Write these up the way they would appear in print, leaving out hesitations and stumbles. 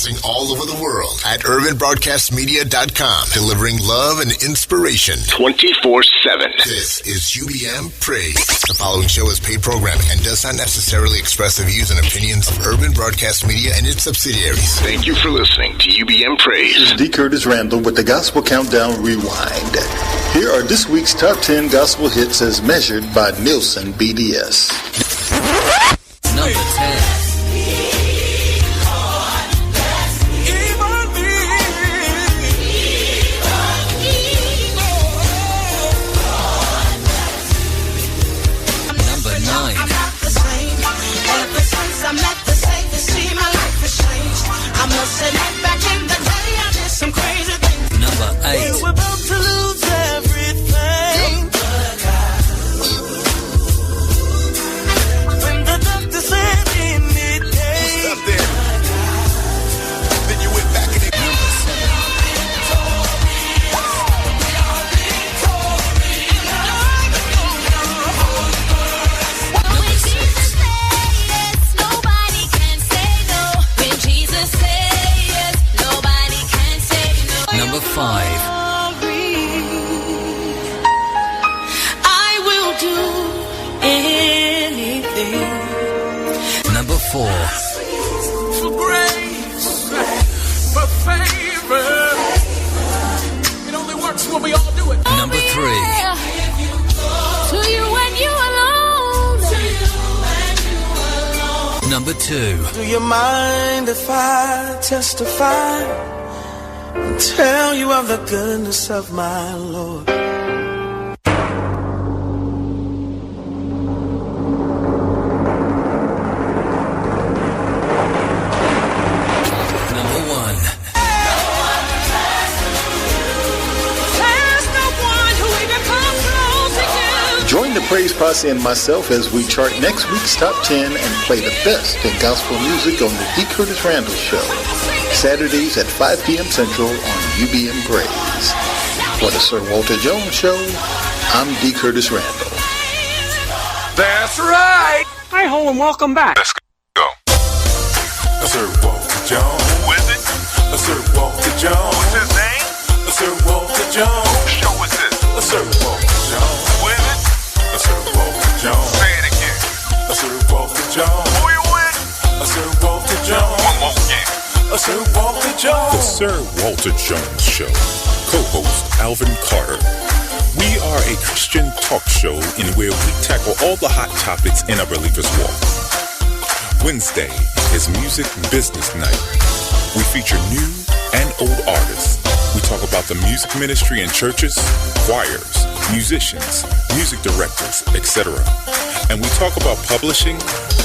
broadcasting all over the world at urbanbroadcastmedia.com, delivering love and inspiration 24/7. This is UBM Praise. The following show is paid programming and does not necessarily express the views and opinions of Urban Broadcast Media and its subsidiaries. Thank you for listening to UBM Praise. This is D. Curtis Randall with the Gospel Countdown Rewind. Here are this week's top 10 gospel hits as measured by Nielsen BDS. Number 10. Number 8. We're about to lose everything. When the doctor said anything. Stop there. Then you went back and it. Number 7. Number 6. Nobody can say no. When Jesus says yes, nobody can say no. Number 5. I will do anything. Number 4. For grace, for favor. It only works when we all do it. Number 3. To you and you alone. Number 2. Do you mind if I testify? Tell you of the goodness of my Lord. Number 1. There's no one who even comes close to you. Join the Praise Posse and myself as we chart next week's top 10 and play the best in gospel music on the D. Curtis Randall Show. Saturdays at 5 p.m. Central on UBM Praise. For the Sir Walter Jones Show, I'm D. Curtis Randall. That's right. Hi, ho, and welcome back. Let's go. Sir Walter Jones. Who is it? Sir Walter Jones. What's his name? Sir Walter Jones. Whose show is this? Sir Walter Jones. Who is it? Sir Walter Jones. Say it again. Sir Walter Jones. Who you with? Sir Walter Jones. One more again. Sir Walter Jones. The Sir Walter Jones Show. Co-host Alvin Carter. We are a Christian talk show in where we tackle all the hot topics in a believer's walk. Wednesday is Music Business Night. We feature new and old artists. We talk about the music ministry in churches, choirs, musicians, music directors, etc. And we talk about publishing,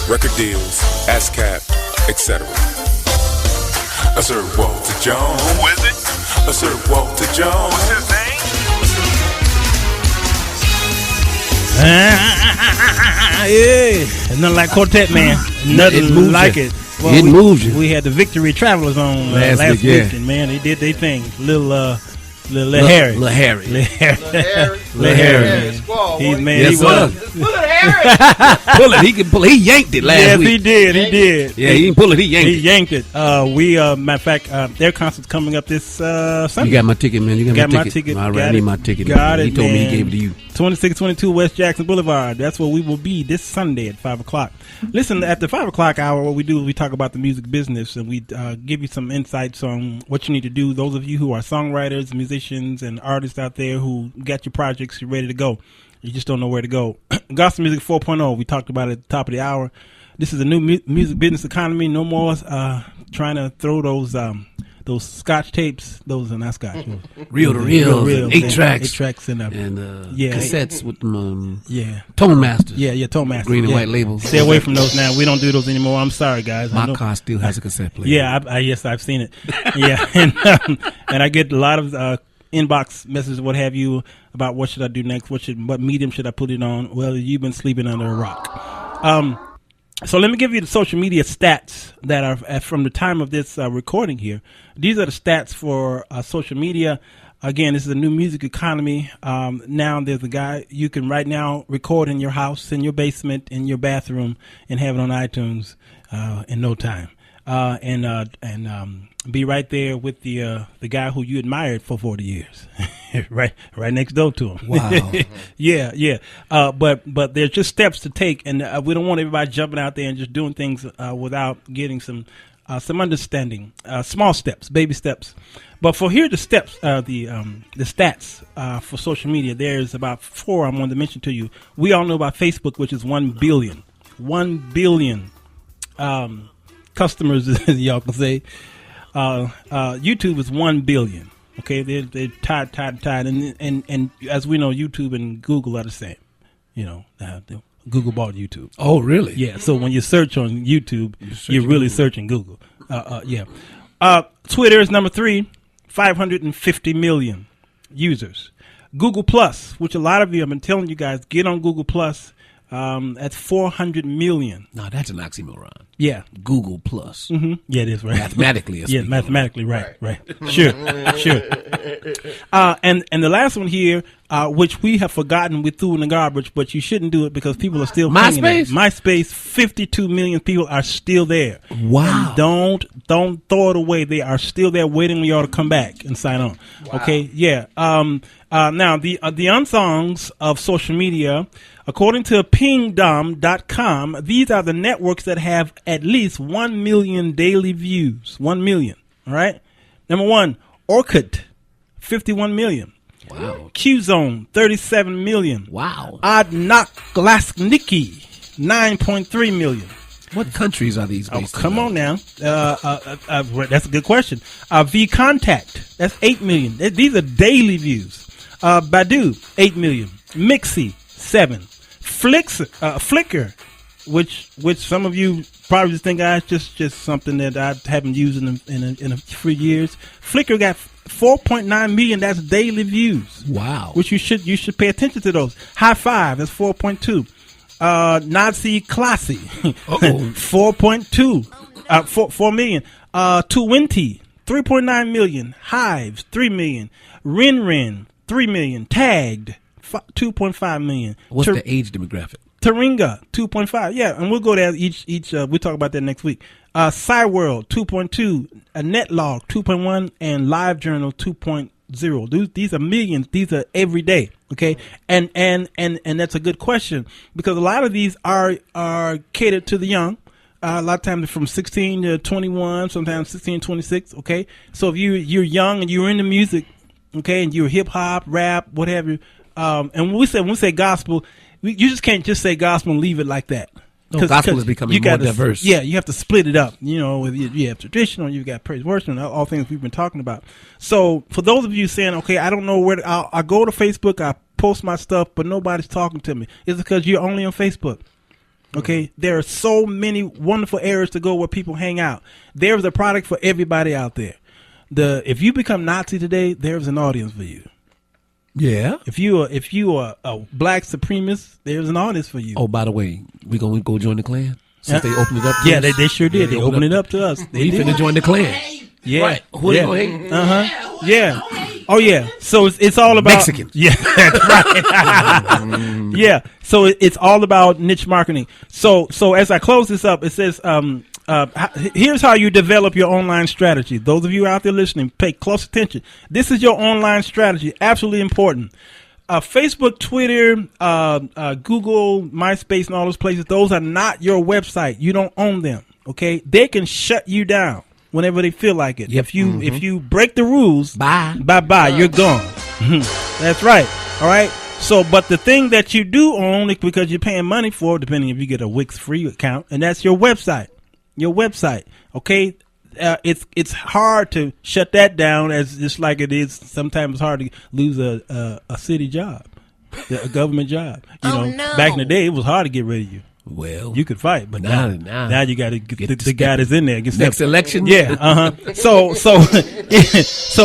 record deals, ASCAP, etc. Sir Walter Jones. Who is it? Sir Walter Jones. What's his name? Yeah, nothing like Quartet Man. Nothing like it. Well, it moves you. We had the Victory Travelers on last week, and man, they did their thing. Little Harry. Little Harry. Little Harry. He's man. Yes, he was. Pull it, Harry. Pull it. He can pull it. He yanked it last week. Yes, he did. He did. Yeah, he didn't pull it. He yanked it. He yanked it. Matter of fact, their concert's coming up this Sunday. You got my ticket, man. You got my ticket. All right, I need my ticket. Got it, He told me man. he gave it to you. 2622 West Jackson Boulevard. That's where we will be this Sunday at 5 o'clock. Listen, at the 5 o'clock hour, what we do is we talk about the music business, and we give you some insights on what you need to do. Those of you who are songwriters, musicians, and artists out there who got your projects, you're ready to go. You just don't know where to go. Gospel Music 4.0, we talked about it at the top of the hour. This is a new music business economy. No more trying to throw those Scotch tapes. Those are not Scotch. Reel to reel. 8 tracks. 8 tracks and cassettes with them. Tone Masters. Tone Masters. Green and white labels. Stay away from those now. We don't do those anymore. I'm sorry, guys. My car still has a cassette player. Yeah, yes, I've seen it. Yeah, and I get a lot of inbox messages, what have you, about what should I do next? What medium should I put it on? Well, you've been sleeping under a rock. So let me give you the social media stats that are from the time of this recording here. These are the stats for social media. Again, this is a new music economy. Now there's a guy you can right now record in your house, in your basement, in your bathroom, and have it on iTunes in no time. and be right there with the guy who you admired for 40 years, right next door to him. Wow. yeah. But there's just steps to take, and we don't want everybody jumping out there and just doing things without getting some understanding. Small steps, baby steps. But for here, the steps, the stats for social media, there's about 4 I wanted to mention to you. We all know about Facebook, which is 1 billion. 1 billion customers, as y'all can say. YouTube is 1 billion. Okay, they're tied, and as we know, YouTube and Google are the same. You know, Google bought YouTube. Oh, really? Yeah. So when you search on YouTube, you're really searching Google. Yeah. Twitter is number 3, 550 million users. Google Plus, which a lot of you, I've been telling you guys, get on Google Plus. That's 400 million. No, that's an oxymoron. Yeah. Google Plus. Mm-hmm. Yeah, it is, right? Mathematically. Yeah, mathematically, right. Sure. And the last one here, which we have forgotten, we threw in the garbage, but you shouldn't do it because people are still MySpace? MySpace, 52 million people are still there. Wow. And don't throw it away. They are still there waiting for y'all to come back and sign on. Wow. Okay, yeah. Now, the unsongs of social media, according to pingdom.com, these are the networks that have at least 1 million daily views. 1 million. All right. Number 1, Orkut, 51 million. Wow. Qzone, 37 million. Wow. Odnoklassniki, 9.3 million. What countries are these based come on now. That's a good question. VKontact, that's 8 million. These are daily views. Badu, 8 million. Mixi, 7. Flickr, which some of you probably just think it's just something that I haven't used in a few years. Flickr got 4.9 million. That's daily views. Wow. Which you should pay attention to those. High Five, that's 4.2. Nazi Classy, 4.2. 4 million. Twinty, 3.9 million. Hives, 3 million. Rin, 3 million. Tagged, 2.5 million. What's the age demographic? Taringa, 2.5. Yeah, and we'll go there each. We'll talk about that next week. Cyworld, 2.2. Netlog, 2.1. And LiveJournal, 2.0. These are millions. These are every day. Okay, and that's a good question because a lot of these are catered to the young. A lot of times they're from 16 to 21, sometimes 16 to 26. Okay, so if you're young and you're into music, okay, and you're hip hop, rap, whatever, and when we say gospel, you just can't just say gospel and leave it like that. No, gospel is becoming more diverse. Yeah, you have to split it up. You know, you have traditional, you've got praise worship, and all things we've been talking about. So for those of you saying, okay, I don't know where I go to Facebook, I post my stuff, but nobody's talking to me. It's because you're only on Facebook. Okay, there are so many wonderful areas to go where people hang out. There's a product for everybody out there. If you become Nazi today, there's an audience for you. Yeah. If you are a black supremacist, there's an audience for you. Oh, by the way, we gonna go join the Klan since they opened it up. To us? They sure did. They opened it up to us. We finna join the Klan. Yeah. Right. Who yeah. They gonna hate? Yeah. Oh yeah. So it's all about Mexicans. Yeah, that's right. Yeah. So it's all about niche marketing. So as I close this up, it says here's how you develop your online strategy. Those of you out there listening, pay close attention. This is your online strategy. Absolutely important. Facebook, Twitter, Google, MySpace, and all those places, those are not your website. You don't own them. Okay? They can shut you down whenever they feel like it. Yep. If you break the rules, bye, you're gone. That's right. All right. So, but the thing that you do own, because you're paying money for, depending if you get a Wix free account, and that's your website. Your website. Okay. It's hard to shut that down, as just like it is sometimes hard to lose a city job, a government job. You know, back in the day, it was hard to get rid of you. Well, you could fight, but now you got to get the guy that's in there. Next election, yeah. So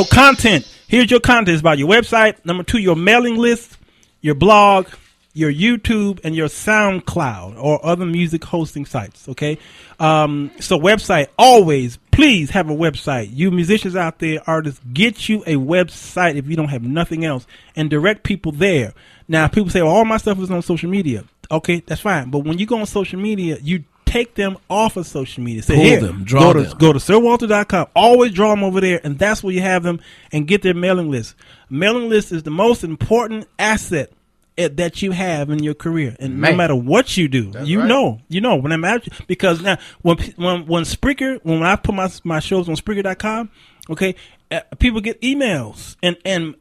content. Here's your content. It's about your website. Number 2, your mailing list, your blog, your YouTube, and your SoundCloud or other music hosting sites. Okay. So website, always, please have a website. You musicians out there, artists, get you a website if you don't have nothing else, and direct people there. Now, people say, well, all my stuff is on social media. Okay, that's fine. But when you go on social media, you take them off of social media. Say, Pull here, them, draw them. Go to SirWalter.com. Always draw them over there, and that's where you have them and get their mailing list. Mailing list is the most important asset that you have in your career, and no matter what you do, you know when I'm at, because now when Spreaker, when I put my shows on Spreaker.com, okay, people get emails, and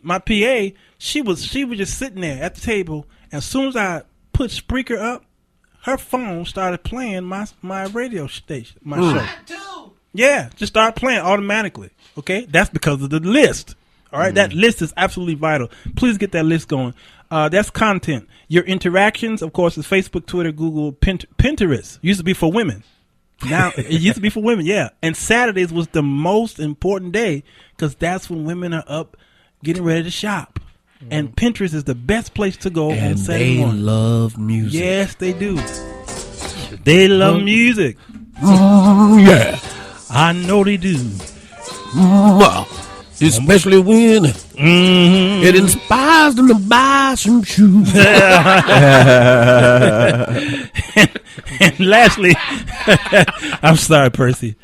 my PA, she was just sitting there at the table, and as soon as I put Spreaker up, her phone started playing my radio station, my show. Yeah, just start playing automatically. Okay, that's because of the list. All right, that list is absolutely vital. Please get that list going. That's content. Your interactions, of course, is Facebook, Twitter, Google, Pinterest. Used to be for women. Now it used to be for women, yeah. And Saturdays was the most important day because that's when women are up getting ready to shop. And Pinterest is the best place to go on Saturday morning. They love music. Yes, they do. They love music. Yeah, I know they do. well, especially when it inspires them to buy some shoes. And lastly, I'm sorry, Percy.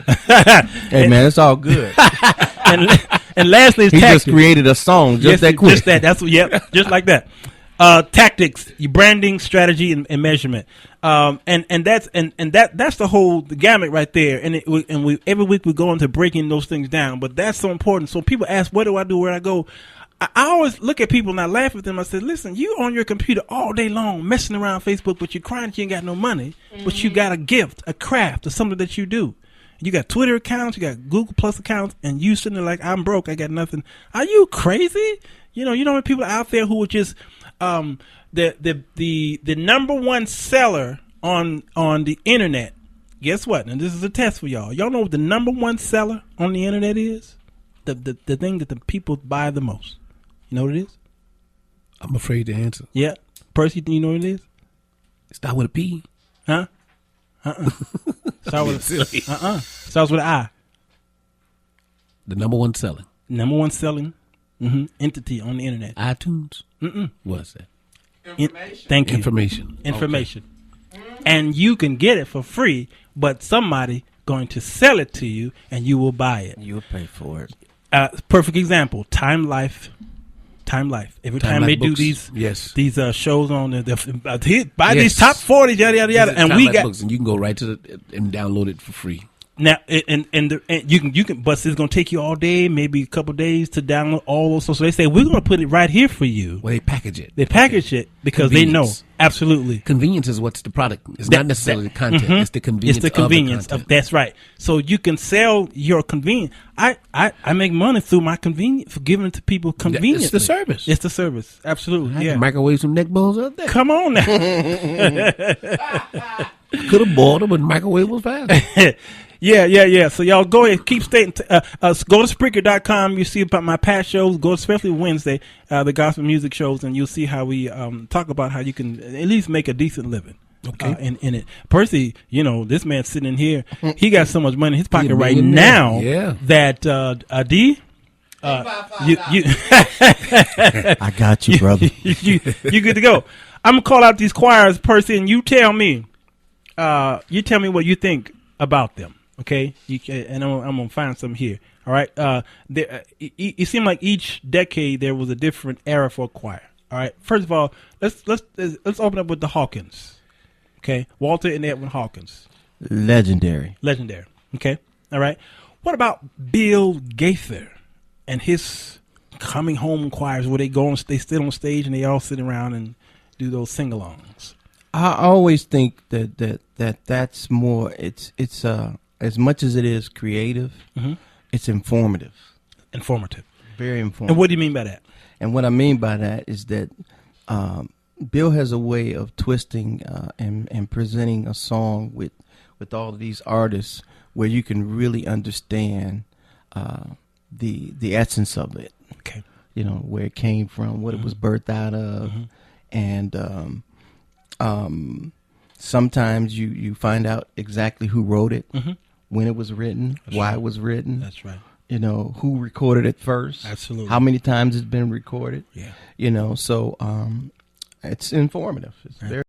Hey, man, it's all good. and lastly, is He tactics. just created a song just that quick. Just that. That's what. Yep. Just like that. Tactics, your branding, strategy, and measurement. And that's the whole the gamut right there. And we every week we go into breaking those things down. But that's so important. So people ask, what do I do? Where I go? I always look at people and I laugh at them. I said, listen, you on your computer all day long messing around Facebook, but you're crying that you ain't got no money, but you got a gift, a craft, or something that you do. You got Twitter accounts, you got Google Plus accounts, and you sitting there like, I'm broke, I got nothing. Are you crazy? You know people out there who are just the number one seller on the internet. Guess what? And this is a test for y'all. Y'all know what the number one seller on the internet is? The thing that the people buy the most. You know what it is? I'm afraid to answer. Yeah. Percy, do you know what it is? Start with a P. Huh? Start with silly. Starts with an I. The number one selling. Number one selling entity on the internet. iTunes. What's that? Thank you. Information. Okay. And you can get it for free, but somebody going to sell it to you, and you will buy it. You'll pay for it. Perfect example. Time Life. Every time they do these shows on buy these top 40 yada yada yada, and we got books, and you can go right to and download it for free. Now and you can, but it's going to take you all day, maybe a couple days to download all those. So they say we're going to put it right here for you. Well, they package it. They package it because they know absolutely convenience is what's the product. It's not necessarily the content. It's the convenience. It's the convenience of that's right. So you can sell your convenience. I make money through my convenience for giving it to people conveniently. It's the service. It's the service. Absolutely. I microwave some neck bones out there. Come on now. Could have bought them, but microwave was fast. Yeah. So y'all go ahead, keep staying. Go to Spreaker.com. You see about my past shows. Go especially Wednesday, the gospel music shows, and you'll see how we talk about how you can at least make a decent living. Okay. In it, Percy, this man sitting in here, he got so much money in his pocket right now. Yeah. That D. You I got you, brother. you good to go. I'm gonna call out these choirs, Percy, and you tell me what you think about them. Okay, and I'm gonna find some here. All right. It seemed like each decade there was a different era for a choir. All right. First of all, let's open up with the Hawkins. Okay, Walter and Edwin Hawkins. Legendary. Okay. All right. What about Bill Gaither and his coming home choirs where they sit on stage and they all sit around and do those sing-alongs? I always think that's more. It's as much as it is creative, it's informative. Very informative. And what do you mean by that? And what I mean by that is that Bill has a way of twisting and presenting a song with all of these artists where you can really understand the essence of it. Okay. Where it came from, what it was birthed out of, and sometimes you find out exactly who wrote it, when it was written, why it was written. That's right. Who recorded it first. Absolutely. How many times it's been recorded. Yeah. So it's informative. It's very